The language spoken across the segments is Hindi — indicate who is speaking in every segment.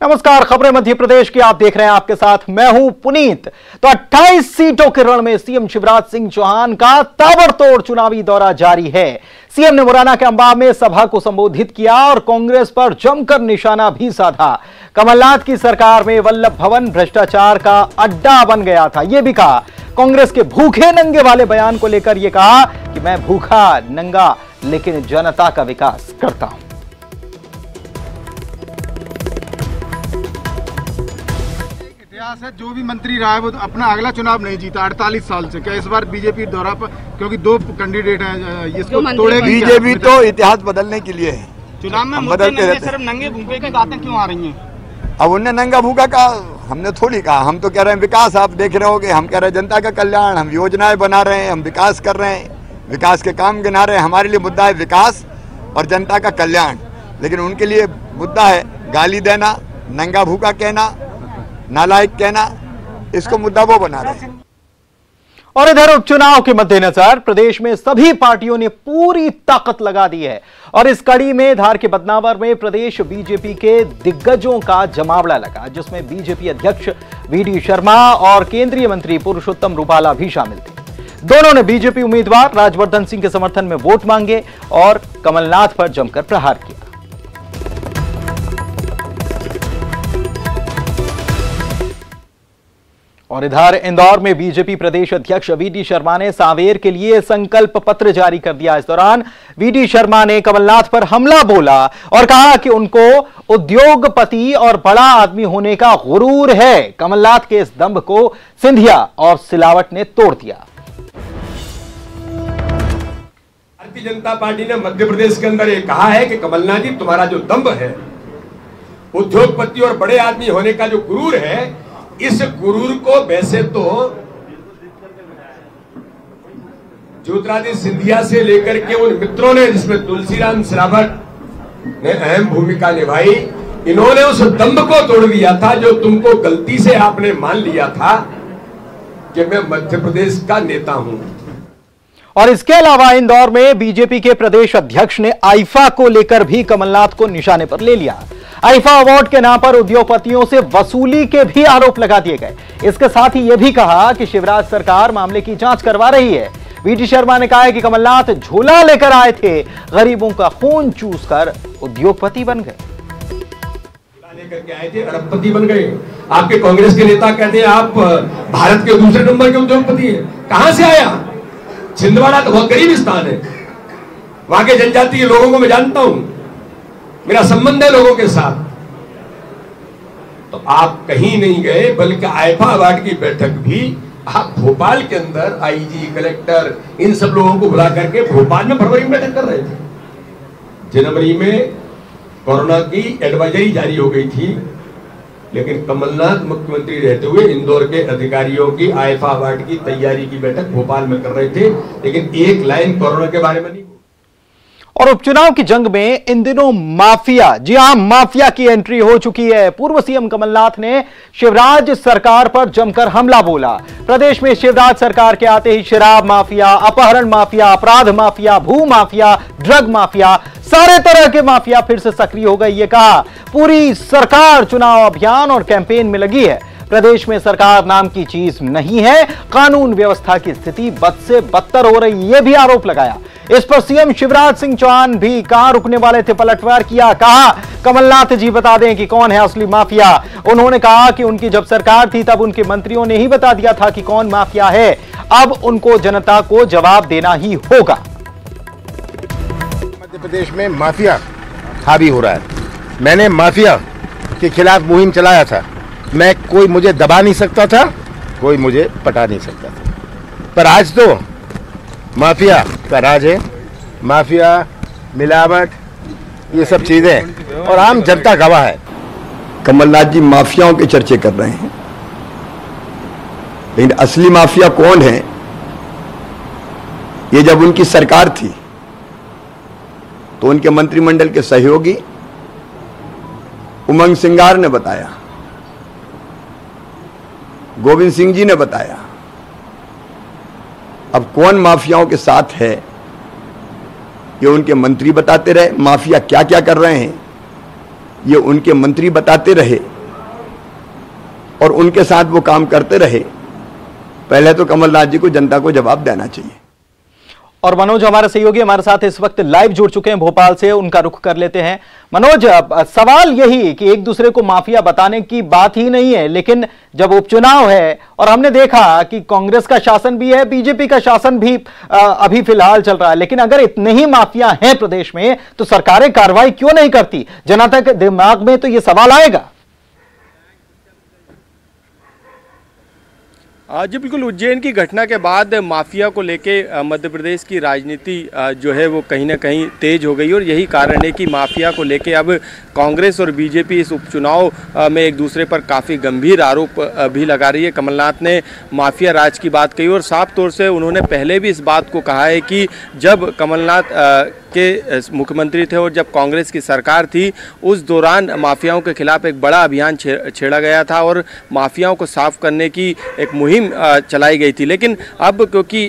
Speaker 1: नमस्कार, खबरें मध्य प्रदेश की आप देख रहे हैं। आपके साथ मैं हूं पुनीत। तो 28 सीटों के रण में सीएम शिवराज सिंह चौहान का ताबड़तोड़ चुनावी दौरा जारी है। सीएम ने मुरैना के अंबा में सभा को संबोधित किया और कांग्रेस पर जमकर निशाना भी साधा। कमलनाथ की सरकार में वल्लभ भवन भ्रष्टाचार का अड्डा बन गया था, यह भी कहा। कांग्रेस के भूखे नंगे वाले बयान को लेकर यह कहा कि मैं भूखा नंगा लेकिन जनता का विकास करता हूं।
Speaker 2: इतिहास है, जो भी मंत्री रहा है वो अपना अगला चुनाव नहीं जीता 48 साल से। क्या इस बार बीजेपी दौरा पर, क्योंकि दो कैंडिडेट हैं, इसको तोड़ेगी?
Speaker 3: बीजेपी तो इतिहास बदलने के लिए है।
Speaker 2: चुनाव में बदलते रहते, सिर्फ नंगे भूखे की बातें क्यों आ रही हैं?
Speaker 3: अब उनने नंगा भूखा कहा, हमने थोड़ी कहा। हम तो कह रहे हैं विकास। आप देख रहे होगे, हम कह रहे हैं जनता का कल्याण, हम योजनाएं बना रहे हैं, हम विकास कर रहे हैं, विकास के काम गिना रहे हैं। हमारे लिए मुद्दा है विकास और जनता का कल्याण, लेकिन उनके लिए मुद्दा है गाली देना, नंगा भूखा कहना, नालायक कहना। इसको मुद्दा वो बना रहे हैं।
Speaker 1: और इधर उपचुनाव के मद्देनजर प्रदेश में सभी पार्टियों ने पूरी ताकत लगा दी है और इस कड़ी में धार के बदनावर में प्रदेश बीजेपी के दिग्गजों का जमावड़ा लगा, जिसमें बीजेपी अध्यक्ष वीडी शर्मा और केंद्रीय मंत्री पुरुषोत्तम रूपाला भी शामिल थे। दोनों ने बीजेपी उम्मीदवार राजवर्धन सिंह के समर्थन में वोट मांगे और कमलनाथ पर जमकर प्रहार किया। और इधर इंदौर में बीजेपी प्रदेश अध्यक्ष वीडी शर्मा ने सांवेर के लिए संकल्प पत्र जारी कर दिया। इस दौरान वीडी शर्मा ने कमलनाथ पर हमला बोला और कहा कि उनको उद्योगपति और बड़ा आदमी होने का गुरूर है। कमलनाथ के इस दंभ को सिंधिया और सिलावट ने तोड़ दिया।
Speaker 4: भारतीय जनता पार्टी ने मध्य प्रदेश के अंदर ये कहा है कि कमलनाथ जी, तुम्हारा जो दंभ है, उद्योगपति और बड़े आदमी होने का जो गुरूर है, इस गुरूर को वैसे तो ज्योतिरादित्य सिंधिया से लेकर के उन मित्रों ने, जिसमें तुलसीराम सिलावट ने अहम भूमिका निभाई, इन्होंने उस दंभ को तोड़ दिया था जो तुमको गलती से आपने मान लिया था कि मैं मध्य प्रदेश का नेता हूं।
Speaker 1: और इसके अलावा इंदौर में बीजेपी के प्रदेश अध्यक्ष ने आईफा को लेकर भी कमलनाथ को निशाने पर ले लिया। आईफा अवार्ड के नाम पर उद्योगपतियों से वसूली के भी आरोप लगा दिए गए। इसके साथ ही यह भी कहा कि शिवराज सरकार मामले की जांच करवा रही है। वीडी शर्मा ने कहा है कि कमलनाथ झोला लेकर आए थे, गरीबों का खून चूस कर उद्योगपति बन गए।
Speaker 4: लेकर के आए थे, अरबपति बन गए। आपके कांग्रेस के नेता कहते हैं आप भारत के दूसरे नंबर के उद्योगपति हैं। कहां से आया? छिंदवाड़ा तो बहुत गरीब स्थान है, वहां के जनजाति के लोगों को मैं जानता हूं, मेरा संबंध है लोगों के साथ। तो आप कहीं नहीं गए, बल्कि आईफा अवार्ड की बैठक भी आप भोपाल के अंदर आईजी, कलेक्टर, इन सब लोगों को बुला करके भोपाल में फरवरी में बैठक कर रहे थे। जनवरी में कोरोना की एडवाइजरी जारी हो गई थी, लेकिन कमलनाथ मुख्यमंत्री रहते हुए इंदौर के अधिकारियों की आईफा अवार्ड की तैयारी की बैठक भोपाल में कर रहे थे, लेकिन एक लाइन कोरोना के बारे में नहीं।
Speaker 1: और उपचुनाव की जंग में इन दिनों माफिया, जी हां, माफिया की एंट्री हो चुकी है। पूर्व सीएम कमलनाथ ने शिवराज सरकार पर जमकर हमला बोला। प्रदेश में शिवराज सरकार के आते ही शराब माफिया, अपहरण माफिया, अपराध माफिया, भू माफिया, ड्रग माफिया, सारे तरह के माफिया फिर से सक्रिय हो गई। ये कहा पूरी सरकार चुनाव अभियान और कैंपेन में लगी है। प्रदेश में सरकार नाम की चीज नहीं है, कानून व्यवस्था की स्थिति बद से बदतर हो रही, यह भी आरोप लगाया। इस पर सीएम शिवराज सिंह चौहान भी कहां रुकने वाले थे, पलटवार किया। कहा कमलनाथ जी बता दें कि कौन है असली माफिया। उन्होंने कहा कि उनकी जब सरकार थी तब उनके मंत्रियों ने ही बता दिया था कि कौन माफिया है, अब उनको जनता को जवाब देना ही होगा।
Speaker 5: मध्य प्रदेश में माफिया हावी हो रहा है। मैंने माफिया के खिलाफ मुहिम चलाया था। मैं, कोई मुझे दबा नहीं सकता था, कोई मुझे पटा नहीं सकता था। पर आज तो माफिया का राज है। माफिया, मिलावट, ये सब चीजें, और आम जनता गवाह है।
Speaker 3: कमलनाथ जी माफियाओं के चर्चे कर रहे हैं, लेकिन असली माफिया कौन है, ये जब उनकी सरकार थी तो उनके मंत्रिमंडल के सहयोगी उमंग सिंगार ने बताया, गोविंद सिंह जी ने बताया। अब कौन माफियाओं के साथ है ये उनके मंत्री बताते रहे। माफिया क्या क्या कर रहे हैं ये उनके मंत्री बताते रहे और उनके साथ वो काम करते रहे। पहले तो कमलनाथ जी को जनता को जवाब देना चाहिए।
Speaker 1: और मनोज हमारे सहयोगी हमारे साथ इस वक्त लाइव जुड़ चुके हैं भोपाल से, उनका रुख कर लेते हैं। मनोज, सवाल यही कि एक दूसरे को माफिया बताने की बात ही नहीं है, लेकिन जब उपचुनाव है और हमने देखा कि कांग्रेस का शासन भी है, बीजेपी का शासन भी अभी फिलहाल चल रहा है, लेकिन अगर इतने ही माफिया हैं प्रदेश में तो सरकारें कार्रवाई क्यों नहीं करती? जनता के दिमाग में तो यह सवाल आएगा।
Speaker 6: जी बिल्कुल, उज्जैन की घटना के बाद माफिया को लेके मध्य प्रदेश की राजनीति जो है वो कहीं ना कहीं तेज हो गई और यही कारण है कि माफिया को लेके अब कांग्रेस और बीजेपी इस उपचुनाव में एक दूसरे पर काफ़ी गंभीर आरोप भी लगा रही है। कमलनाथ ने माफिया राज की बात कही और साफ तौर से उन्होंने पहले भी इस बात को कहा है कि जब कमलनाथ के मुख्यमंत्री थे और जब कांग्रेस की सरकार थी उस दौरान माफियाओं के खिलाफ एक बड़ा अभियान छेड़ा गया था और माफियाओं को साफ करने की एक मुहिम चलाई गई थी। लेकिन अब क्योंकि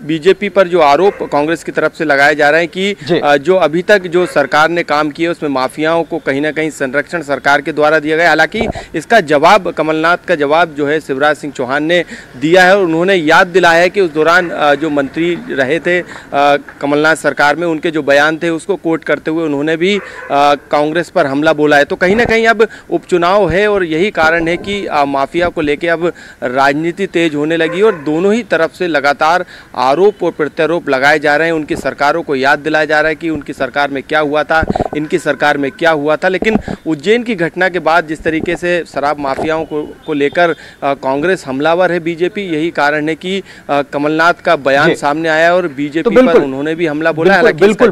Speaker 6: बीजेपी पर जो आरोप कांग्रेस की तरफ से लगाए जा रहे हैं कि जो अभी तक जो सरकार ने काम किया उसमें माफियाओं को कहीं ना कहीं संरक्षण सरकार के द्वारा दिया गया। हालांकि इसका जवाब, कमलनाथ का जवाब जो है शिवराज सिंह चौहान ने दिया है और उन्होंने याद दिलाया है कि उस दौरान जो मंत्री रहे थे कमलनाथ सरकार में, उनके जो बयान थे उसको कोट करते हुए उन्होंने भी कांग्रेस पर हमला बोला है। तो कहीं ना कहीं अब उपचुनाव है और यही कारण है कि माफिया को लेके अब राजनीति तेज होने लगी और दोनों ही तरफ से लगातार आरोप और प्रत्यारोप लगाए जा रहे हैं। उनकी सरकारों को याद दिलाया जा रहा है कि उनकी सरकार में क्या हुआ था, इनकी सरकार में क्या हुआ था। लेकिन उज्जैन की घटना के बाद जिस तरीके से शराब माफियाओं को लेकर कांग्रेस हमलावर है, बीजेपी, यही कारण है कि कमलनाथ का बयान सामने आया और बीजेपी पर उन्होंने भी हमला बोला।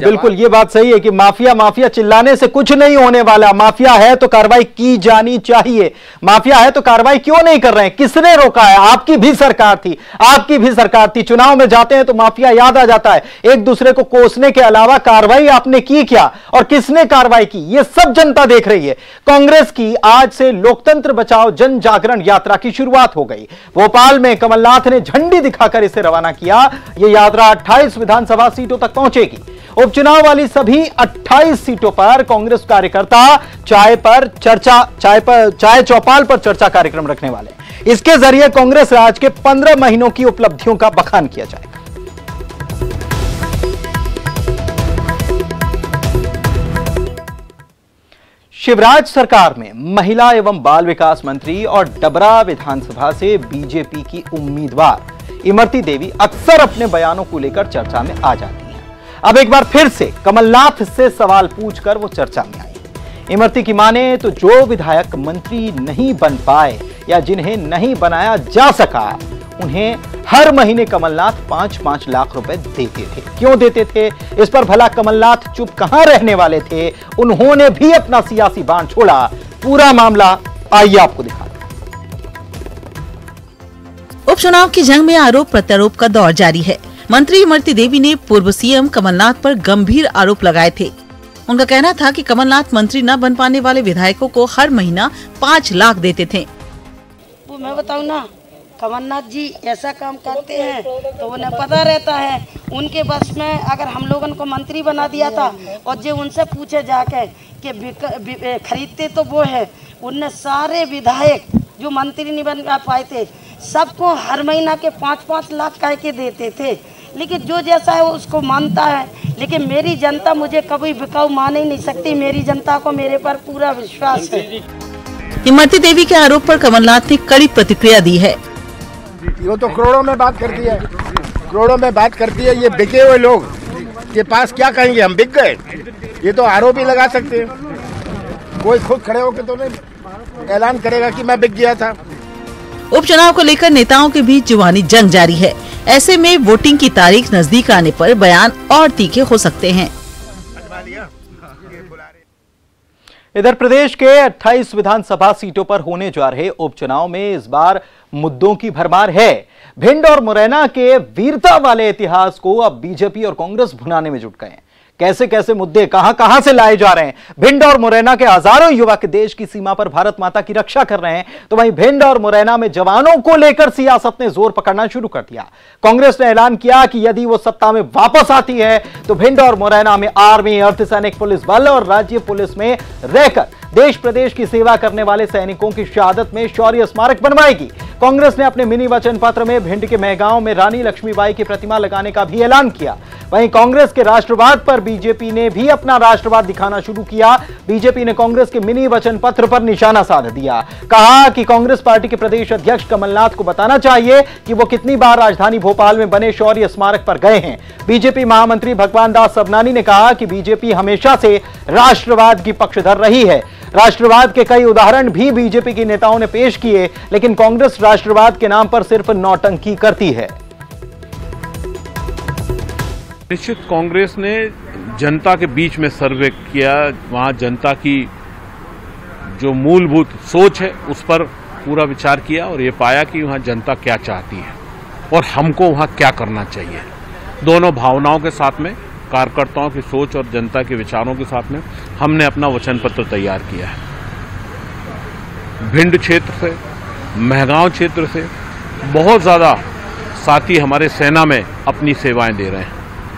Speaker 1: बिल्कुल ये बात सही है कि माफिया चिल्लाने से कुछ नहीं होने वाला। माफिया है तो कार्रवाई की जानी चाहिए। माफिया है तो कार्रवाई क्यों नहीं कर रहे हैं? किसने रोका है? आपकी भी सरकार थी, आपकी भी सरकार थी। चुनाव में जाते हैं तो माफिया याद आ जाता है। एक दूसरे को कोसने के अलावा कार्रवाई आपने की क्या और किसने कार्रवाई की, यह सब जनता देख रही है। कांग्रेस की आज से लोकतंत्र बचाओ जन जागरण यात्रा की शुरुआत हो गई। भोपाल में कमलनाथ ने झंडी दिखाकर इसे रवाना किया। यह यात्रा 28 विधानसभा सीटों तक पहुंचेगी। उपचुनाव वाली सभी 28 सीटों पर कांग्रेस कार्यकर्ता चाय चौपाल पर चर्चा कार्यक्रम रखने वाले। इसके जरिए कांग्रेस राज के 15 महीनों की उपलब्धियों का बखान किया जाएगा। शिवराज सरकार में महिला एवं बाल विकास मंत्री और डबरा विधानसभा से बीजेपी की उम्मीदवार इमरती देवी अक्सर अपने बयानों को लेकर चर्चा में आ जाती हैं। अब एक बार फिर से कमलनाथ से सवाल पूछकर वो चर्चा में आई। इमरती की माने तो जो विधायक मंत्री नहीं बन पाए या जिन्हें नहीं बनाया जा सका, उन्हें हर महीने कमलनाथ 5-5 लाख रुपए देते थे। क्यों देते थे? इस पर भला कमलनाथ चुप कहां रहने वाले थे? उन्होंने भी अपना सियासी बाण छोड़ा। पूरा मामला आइए आपको दिखा।
Speaker 7: उपचुनाव की जंग में आरोप प्रत्यारोप का दौर जारी है। मंत्री इमरती देवी ने पूर्व सीएम कमलनाथ पर गंभीर आरोप लगाए थे। उनका कहना था कि कमलनाथ मंत्री न बन पाने वाले विधायकों को हर महीना 5 लाख देते थे।
Speaker 8: वो मैं बताऊं ना, कमलनाथ जी ऐसा काम करते हैं तो उन्हें पता रहता है। उनके बस में अगर हम लोगों को मंत्री बना दिया था और जो उनसे पूछे जाके कि खरीदते तो वो है, उनने सारे विधायक जो मंत्री नहीं बन पाए थे सबको हर महीना के 5-5 लाख कह के देते थे। लेकिन जो जैसा है वो उसको मानता है। लेकिन मेरी जनता मुझे कभी बिकाऊ मान ही नहीं सकती। मेरी जनता को मेरे पर पूरा विश्वास है।
Speaker 7: इमरती देवी के आरोप पर कमलनाथ ने कड़ी प्रतिक्रिया दी है।
Speaker 5: वो तो करोड़ों में बात करती है, करोड़ों में बात करती है। ये बिके हुए लोग के पास क्या कहेंगे, हम बिक गए? ये तो आरोप ही लगा सकते हैं। कोई खुद खड़े होकर तो नहीं ऐलान करेगा कि मैं बिक गया था।
Speaker 7: उपचुनाव को लेकर नेताओं के बीच जुबानी जंग जारी है। ऐसे में वोटिंग की तारीख नजदीक आने पर बयान और तीखे हो सकते हैं।
Speaker 1: इधर प्रदेश के 28 विधानसभा सीटों पर होने जा रहे उपचुनाव में इस बार मुद्दों की भरमार है। भिंड और मुरैना के वीरता वाले इतिहास को अब बीजेपी और कांग्रेस भुनाने में जुट गए हैं। कैसे कैसे मुद्दे कहां से लाए जा रहे हैं। भिंड और मुरैना के हजारों युवक देश की सीमा पर भारत माता की रक्षा कर रहे हैं, तो वहीं भिंड और मुरैना में जवानों को लेकर सियासत ने जोर पकड़ना शुरू कर दिया। कांग्रेस ने ऐलान किया कि यदि वो सत्ता में वापस आती है तो भिंड और मुरैना में आर्मी, अर्धसैनिक पुलिस बल और राज्य पुलिस में रहकर देश प्रदेश की सेवा करने वाले सैनिकों की शहादत में शौर्य स्मारक बनवाएगी। कांग्रेस ने अपने मिनी वचन पत्र में भिंड के मेहगांव में रानी लक्ष्मीबाई की प्रतिमा लगाने का भी ऐलान किया। वहीं कांग्रेस के राष्ट्रवाद पर बीजेपी ने भी अपना राष्ट्रवाद दिखाना शुरू किया। बीजेपी ने कांग्रेस के मिनी वचन पत्र पर निशाना साध दिया। कहा कि कांग्रेस पार्टी के प्रदेश अध्यक्ष कमलनाथ को बताना चाहिए कि वो कितनी बार राजधानी भोपाल में बने शौर्य स्मारक पर गए हैं। बीजेपी महामंत्री भगवान दास सबनानी ने कहा कि बीजेपी हमेशा से राष्ट्रवाद की पक्षधर रही है। राष्ट्रवाद के कई उदाहरण भी बीजेपी के नेताओं ने पेश किए, लेकिन कांग्रेस राष्ट्रवाद के नाम पर सिर्फ नौटंकी करती है।
Speaker 9: निश्चित कांग्रेस ने जनता के बीच में सर्वे किया, वहां जनता की जो मूलभूत सोच है उस पर पूरा विचार किया और ये पाया कि वहां जनता क्या चाहती है और हमको वहां क्या करना चाहिए। दोनों भावनाओं के साथ में, कार्यकर्ताओं की सोच और जनता के विचारों के साथ में हमने अपना वचन पत्र तैयार किया है। भिंड क्षेत्र से, मेहगांव क्षेत्र से बहुत ज़्यादा साथी हमारे सेना में अपनी सेवाएं दे रहे हैं।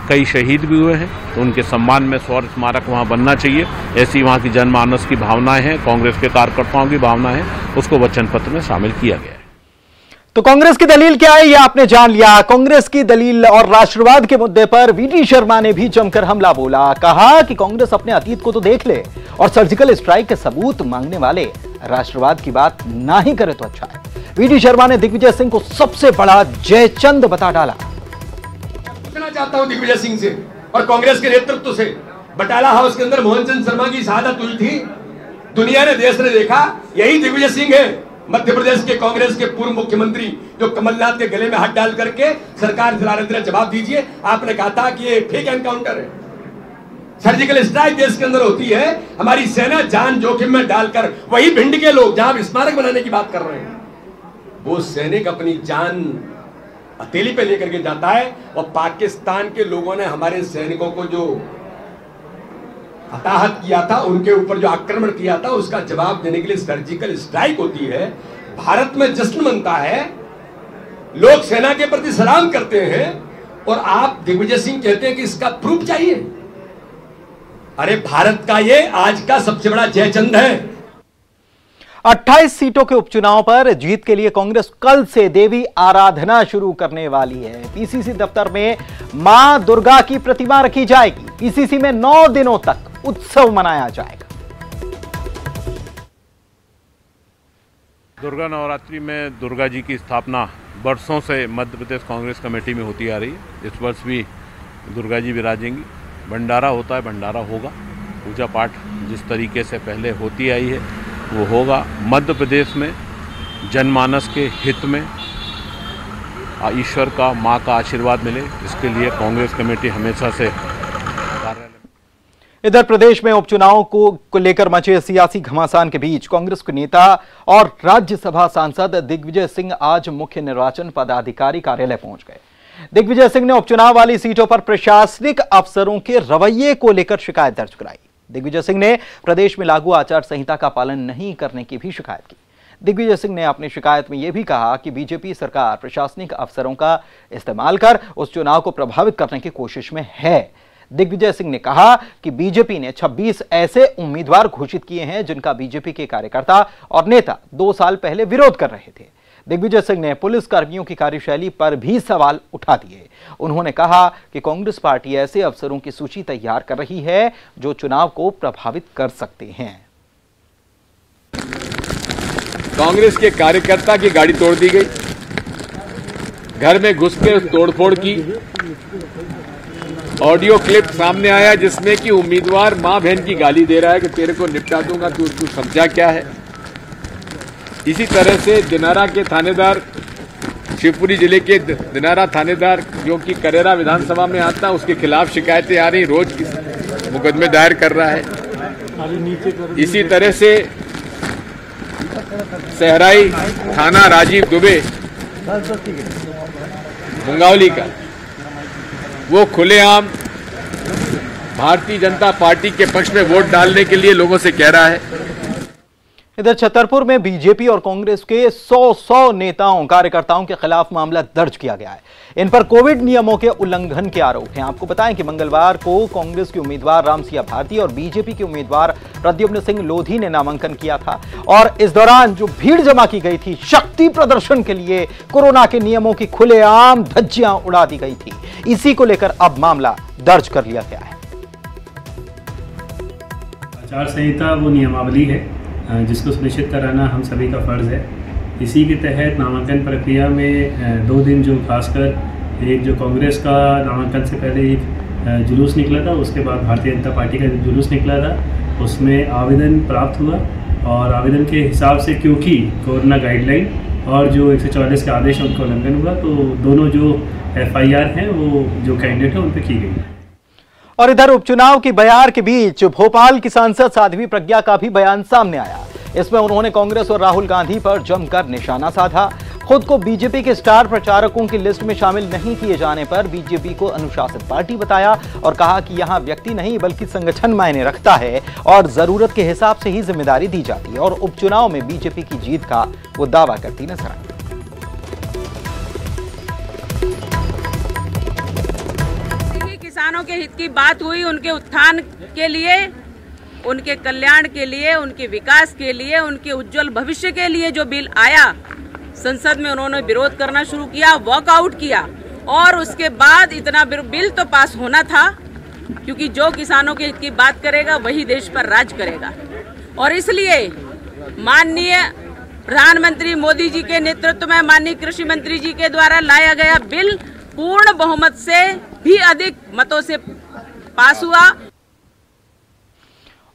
Speaker 9: कई शहीद भी हुए हैं, तो उनके सम्मान में शौर्य स्मारक वहां बनना चाहिए। ऐसी वहां की जनमानस की भावनाएं हैं, कांग्रेस के कार्यकर्ताओं की भावना है, उसको वचन पत्र में शामिल किया गया है।
Speaker 1: तो कांग्रेस की दलील क्या है, यह आपने जान लिया। कांग्रेस की दलील और राष्ट्रवाद के मुद्दे पर वीटी शर्मा ने भी जमकर हमला बोला। कहा कि कांग्रेस अपने अतीत को तो देख ले और सर्जिकल स्ट्राइक के सबूत मांगने वाले राष्ट्रवाद की बात ना ही करे तो अच्छा है। वीटी शर्मा ने दिग्विजय सिंह को सबसे बड़ा जयचंद बता डाला।
Speaker 4: पूछना चाहता हूं दिग्विजय सिंह से और कांग्रेस के नेतृत्व से, बटाला हाउस के अंदर मोहन चंद शर्मा की शहादत हुई थी। दुनिया ने, देश ने देखा, यही दिग्विजय सिंह है, मध्य प्रदेश के कांग्रेस के पूर्व मुख्यमंत्री, जो कमलनाथ के गले में हाथ डाल करके सरकार चला रहे थे। जवाब दीजिए, आपने कहा था कि ये फेक एनकाउंटर है, सर्जिकल स्ट्राइक देश के अंदर होती है। हमारी सेना जान जोखिम में डालकर, वही भिंड के लोग जहां स्मारक बनाने की बात कर रहे हैं, वो सैनिक अपनी जान हथेली पे लेकर के जाता है। और पाकिस्तान के लोगों ने हमारे सैनिकों को जो हताहत किया था, उनके ऊपर जो आक्रमण किया था, उसका जवाब देने के लिए सर्जिकल स्ट्राइक होती है। भारत में जश्न मनता है, लोग सेना के प्रति सलाम करते हैं, और आप दिग्विजय सिंह कहते हैं कि इसका प्रूफ चाहिए। अरे भारत का ये आज का सबसे बड़ा जयचंद है।
Speaker 1: 28 सीटों के उपचुनाव पर जीत के लिए कांग्रेस कल से देवी आराधना शुरू करने वाली है। पीसीसी दफ्तर में मां दुर्गा की प्रतिमा रखी जाएगी। पीसीसी में 9 दिनों तक उत्सव मनाया जाएगा।
Speaker 9: दुर्गा नवरात्रि में दुर्गा जी की स्थापना वर्षों से मध्य प्रदेश कांग्रेस कमेटी में होती आ रही है। इस वर्ष भी दुर्गा जी विराजेंगी। भंडारा होता है, भंडारा होगा। पूजा पाठ जिस तरीके से पहले होती आई है वो होगा। मध्य प्रदेश में जनमानस के हित में ईश्वर का, माँ का आशीर्वाद मिले, इसके लिए कांग्रेस कमेटी हमेशा से कार्यालय।
Speaker 1: इधर प्रदेश में उपचुनाव को लेकर मचे सियासी घमासान के बीच कांग्रेस के नेता और राज्यसभा सांसद दिग्विजय सिंह आज मुख्य निर्वाचन पदाधिकारी कार्यालय पहुंच गए। दिग्विजय सिंह ने उपचुनाव वाली सीटों पर प्रशासनिक अफसरों के रवैये को लेकर शिकायत दर्ज कराई। दिग्विजय सिंह ने प्रदेश में लागू आचार संहिता का पालन नहीं करने की भी शिकायत की। दिग्विजय सिंह ने अपनी शिकायत में यह भी कहा कि बीजेपी सरकार प्रशासनिक अफसरों का इस्तेमाल कर उस चुनाव को प्रभावित करने की कोशिश में है। दिग्विजय सिंह ने कहा कि बीजेपी ने 26 ऐसे उम्मीदवार घोषित किए हैं जिनका बीजेपी के कार्यकर्ता और नेता 2 साल पहले विरोध कर रहे थे। दिग्विजय सिंह ने पुलिस कर्मियों की कार्यशैली पर भी सवाल उठा दिए। उन्होंने कहा कि कांग्रेस पार्टी ऐसे अफसरों की सूची तैयार कर रही है जो चुनाव को प्रभावित कर सकते हैं।
Speaker 10: कांग्रेस के कार्यकर्ता की गाड़ी तोड़ दी गई, घर में घुस के तोड़फोड़ की। ऑडियो क्लिप सामने आया जिसमें कि उम्मीदवार मां बहन की गाली दे रहा है कि तेरे को निपटा दूंगा, तू समझा क्या है। इसी तरह से दिनारा के थानेदार, शिवपुरी जिले के दिनारा थानेदार जो कि करेरा विधानसभा में आता, उसके खिलाफ शिकायतें आ रही, रोज मुकदमे दायर कर रहा है। इसी तरह से सहराई थाना राजीव दुबे मुंगावली का, वो खुलेआम भारतीय जनता पार्टी के पक्ष में वोट डालने के लिए लोगों से कह रहा है।
Speaker 1: इधर छतरपुर में बीजेपी और कांग्रेस के 100 नेताओं कार्यकर्ताओं के खिलाफ मामला दर्ज किया गया है। इन पर कोविड नियमों के उल्लंघन के आरोप हैं। आपको बताएं कि मंगलवार को कांग्रेस के उम्मीदवार रामसिया भारती और बीजेपी के उम्मीदवार प्रद्युम्न सिंह लोधी ने नामांकन किया था और इस दौरान जो भीड़ जमा की गई थी शक्ति प्रदर्शन के लिए, कोरोना के नियमों की खुलेआम धज्जियां उड़ा दी गई थी। इसी को लेकर अब मामला दर्ज कर लिया गया है।
Speaker 11: आचार संहिता वो नियमावली है जिसको सुनिश्चित कराना हम सभी का फर्ज है। इसी के तहत नामांकन प्रक्रिया में 2 दिन जो खासकर एक जो कांग्रेस का नामांकन से पहले एक जुलूस निकला था, उसके बाद भारतीय जनता पार्टी का जुलूस निकला था, उसमें आवेदन प्राप्त हुआ और आवेदन के हिसाब से क्योंकि कोरोना गाइडलाइन और जो 144 के आदेश उनका उल्लंघन हुआ, तो दोनों जो FIR हैं वो जो कैंडिडेट है उन पर की गई।
Speaker 1: और इधर उपचुनाव की बयार के बीच भोपाल की सांसद साध्वी प्रज्ञा का भी बयान सामने आया। इसमें उन्होंने कांग्रेस और राहुल गांधी पर जमकर निशाना साधा। खुद को बीजेपी के स्टार प्रचारकों की लिस्ट में शामिल नहीं किए जाने पर बीजेपी को अनुशासित पार्टी बताया और कहा कि यहां व्यक्ति नहीं बल्कि संगठन मायने रखता है और जरूरत के हिसाब से ही जिम्मेदारी दी जाती है। और उपचुनाव में बीजेपी की जीत का वो दावा करती नजर आई।
Speaker 12: किसानों के हित की बात हुई, उनके उत्थान के लिए, उनके कल्याण के लिए, उनके विकास के लिए, उनके उज्जवल भविष्य के लिए जो बिल आया संसद में उन्होंने विरोध करना शुरू किया, वॉकआउट किया और उसके बाद इतना बिल तो पास होना था क्योंकि जो किसानों के हित की बात करेगा वही देश पर राज करेगा। और इसलिए माननीय प्रधानमंत्री मोदी जी के नेतृत्व में माननीय कृषि मंत्री जी के द्वारा लाया गया बिल पूर्ण बहुमत से भी अधिक मतों से पास हुआ।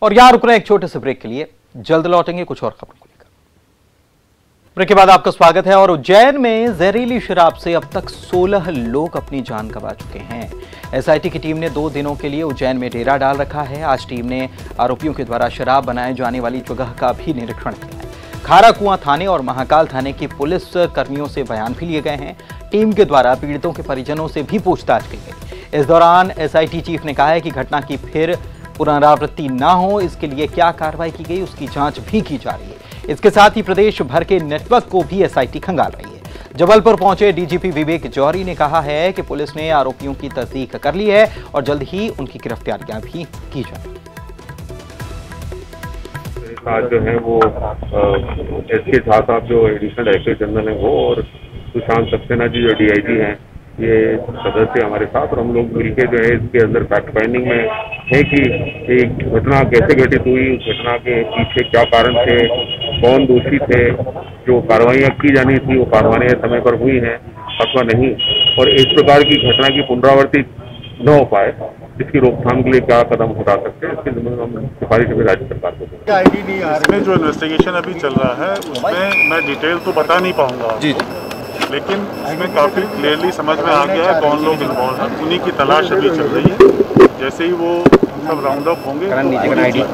Speaker 1: और यहां रुक रहे एक छोटे से ब्रेक के लिए, जल्द लौटेंगे कुछ और खबरों को लेकर। ब्रेक के बाद आपका स्वागत है। और उज्जैन में जहरीली शराब से अब तक 16 लोग अपनी जान गंवा चुके हैं। SIT की टीम ने 2 दिनों के लिए उज्जैन में डेरा डाल रखा है। आज टीम ने आरोपियों के द्वारा शराब बनाए जाने वाली जगह का भी निरीक्षण किया है। खारा कुआं थाने और महाकाल थाने की पुलिस कर्मियों से बयान भी लिए गए हैं। टीम के द्वारा पीड़ितों के परिजनों से भी पूछताछ की गई। इस दौरान SIT चीफ ने कहा है कि घटना की फिर पुनरावृत्ति न हो, इसके लिए क्या कार्रवाई की गई उसकी जांच भी की जा रही है। इसके साथ ही प्रदेश भर के नेटवर्क को भी SIT खंगाल रही है। जबलपुर पहुंचे DGP विवेक जौहरी ने कहा है कि पुलिस ने आरोपियों की तस्दीक कर ली है और जल्द ही उनकी गिरफ्तारियां भी की जाएंगी।
Speaker 13: आज जो है वो SK झा साहब जो एडिशनल डायरेक्टर जनरल है वो और सुशांत सक्सेना जी जो DIG हैं, ये सदस्य हमारे साथ और हम लोग मिलके जो है इसके अंदर फैक्ट फाइंडिंग में है कि एक घटना कैसे घटित हुई, उस घटना के पीछे क्या कारण थे, कौन दोषी थे, जो कार्रवाइयाँ की जानी थी वो कार्रवाइयाँ समय पर हुई हैं अथवा नहीं, और इस प्रकार की घटना की पुनरावृत्ति न हो पाए इसकी रोकथाम के लिए क्या कदम उठा सकते हैं, इसके जिम्मे हम सिफारिश भी राज्य सरकार को देंगे।
Speaker 14: इसमें जो इन्वेस्टिगेशन अभी चल रहा है उसमें मैं डिटेल तो बता नहीं पाऊंगा जी, लेकिन इसमें काफ़ी क्लियरली समझ में आ गया है कौन लोग इन्वॉल्व हैं। उन्हीं की तलाश अभी चल रही है। जैसे ही वो सब राउंड अप होंगे।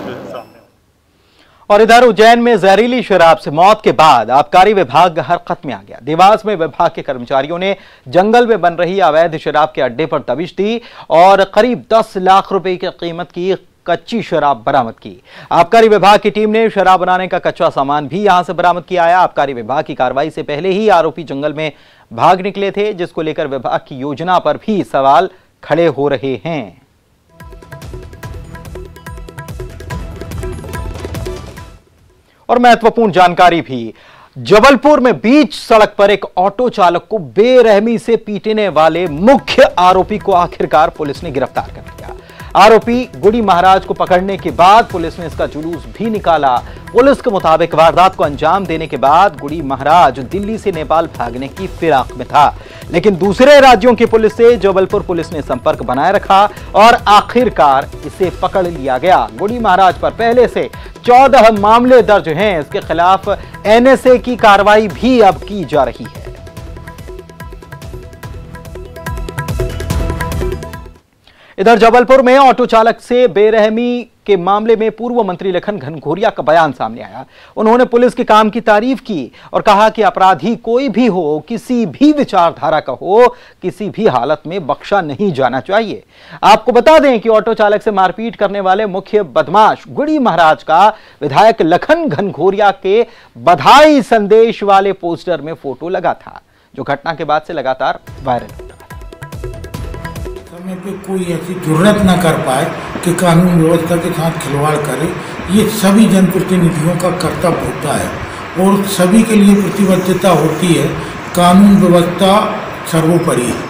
Speaker 1: और इधर उज्जैन में जहरीली शराब से मौत के बाद आबकारी विभाग हरकत में आ गया। देवास में विभाग के कर्मचारियों ने जंगल में बन रही अवैध शराब के अड्डे पर दबिश दी और करीब 10 लाख रुपए की कीमत की कच्ची शराब बरामद की। आबकारी विभाग की टीम ने शराब बनाने का कच्चा सामान भी यहां से बरामद किया है। आबकारी विभाग की कार्रवाई से पहले ही आरोपी जंगल में भाग निकले थे, जिसको लेकर विभाग की योजना पर भी सवाल खड़े हो रहे हैं। और महत्वपूर्ण जानकारी भी, जबलपुर में बीच सड़क पर एक ऑटो चालक को बेरहमी से पीटने वाले मुख्य आरोपी को आखिरकार पुलिस ने गिरफ्तार कर लिया। आरोपी गुड़ी महाराज को पकड़ने के बाद पुलिस ने इसका जुलूस भी निकाला। पुलिस के मुताबिक वारदात को अंजाम देने के बाद गुड़ी महाराज दिल्ली से नेपाल भागने की फिराक में था, लेकिन दूसरे राज्यों की पुलिस से जबलपुर पुलिस ने संपर्क बनाए रखा और आखिरकार इसे पकड़ लिया गया। गुड़ी महाराज पर पहले से 14 मामले दर्ज हैं। इसके खिलाफ NSA की कार्रवाई भी अब की जा रही है। इधर जबलपुर में ऑटो चालक से बेरहमी के मामले में पूर्व मंत्री लखन घनघोरिया का बयान सामने आया। उन्होंने पुलिस के काम की तारीफ की और कहा कि अपराधी कोई भी हो, किसी भी विचारधारा का हो, किसी भी हालत में बख्शा नहीं जाना चाहिए। आपको बता दें कि ऑटो चालक से मारपीट करने वाले मुख्य बदमाश गुड़ी महाराज का विधायक लखन घनघोरिया के बधाई संदेश वाले पोस्टर में फोटो लगा था, जो घटना के बाद से लगातार वायरल हो रहा है।
Speaker 15: समय पे कोई ऐसी जरूरत ना कर पाए कि कानून व्यवस्था के साथ खिलवाड़ करे, ये सभी जनप्रतिनिधियों का कर्तव्य होता है और सभी के लिए प्रतिबद्धता होती है। कानून व्यवस्था सर्वोपरि है।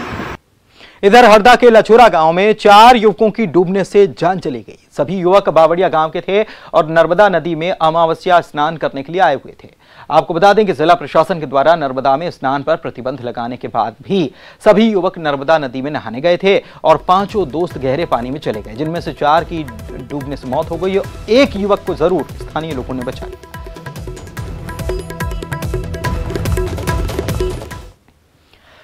Speaker 1: इधर हरदा के लछोरा गांव में 4 युवकों की डूबने से जान चली गई। सभी युवक बावड़िया गांव के थे और नर्मदा नदी में अमावस्या स्नान करने के लिए आए हुए थे। आपको बता दें कि जिला प्रशासन के द्वारा नर्मदा में स्नान पर प्रतिबंध लगाने के बाद भी सभी युवक नर्मदा नदी में नहाने गए थे और 5 दोस्त गहरे पानी में चले गए, जिनमें से 4 की डूबने से मौत हो गई और 1 युवक को जरूर स्थानीय लोगों ने बचाया।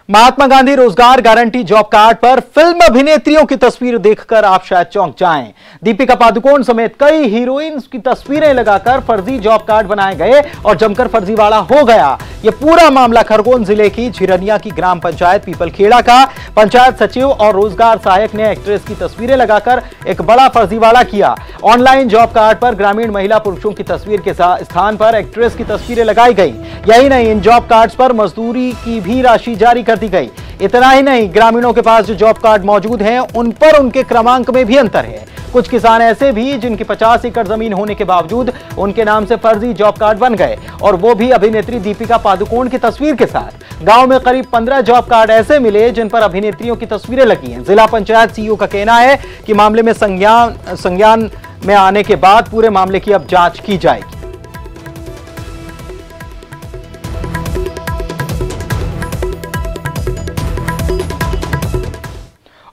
Speaker 1: महात्मा गांधी रोजगार गारंटी जॉब कार्ड पर फिल्म अभिनेत्रियों की तस्वीर देखकर आप शायद चौंक जाएं। दीपिका पादुकोण समेत कई हीरोइंस की तस्वीरें लगाकर फर्जी जॉब कार्ड बनाए गए और जमकर फर्जीवाड़ा हो गया। यह पूरा मामला खरगोन जिले की झिरनिया की ग्राम पंचायत पीपलखेड़ा का। पंचायत सचिव और रोजगार सहायक ने एक्ट्रेस की तस्वीरें लगाकर एक बड़ा फर्जीवाड़ा किया। ऑनलाइन जॉब कार्ड पर ग्रामीण महिला पुरुषों की तस्वीर के स्थान पर एक्ट्रेस की तस्वीरें लगाई गई। यही नहीं, इन जॉब कार्ड्स पर मजदूरी की भी राशि जारी कर दी गई। इतना ही नहीं, ग्रामीणों के पास जो जॉब कार्ड मौजूद हैं उन पर उनके क्रमांक में भी अंतर है। कुछ किसान ऐसे भी जिनकी 50 एकड़ जमीन होने के बावजूद उनके नाम से फर्जी जॉब कार्ड बन गए, और वो भी अभिनेत्री दीपिका पादुकोण की तस्वीर के साथ। गांव में करीब 15 जॉब कार्ड ऐसे मिले जिन पर अभिनेत्रियों की तस्वीरें लगी हैं। जिला पंचायत सीईओ का कहना है कि मामले में संज्ञान में आने के बाद पूरे मामले की अब जांच की जाएगी।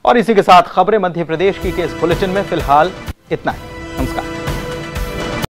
Speaker 1: और इसी के साथ खबरें मध्य प्रदेश की के इस बुलेटिन में फिलहाल इतना ही। नमस्कार।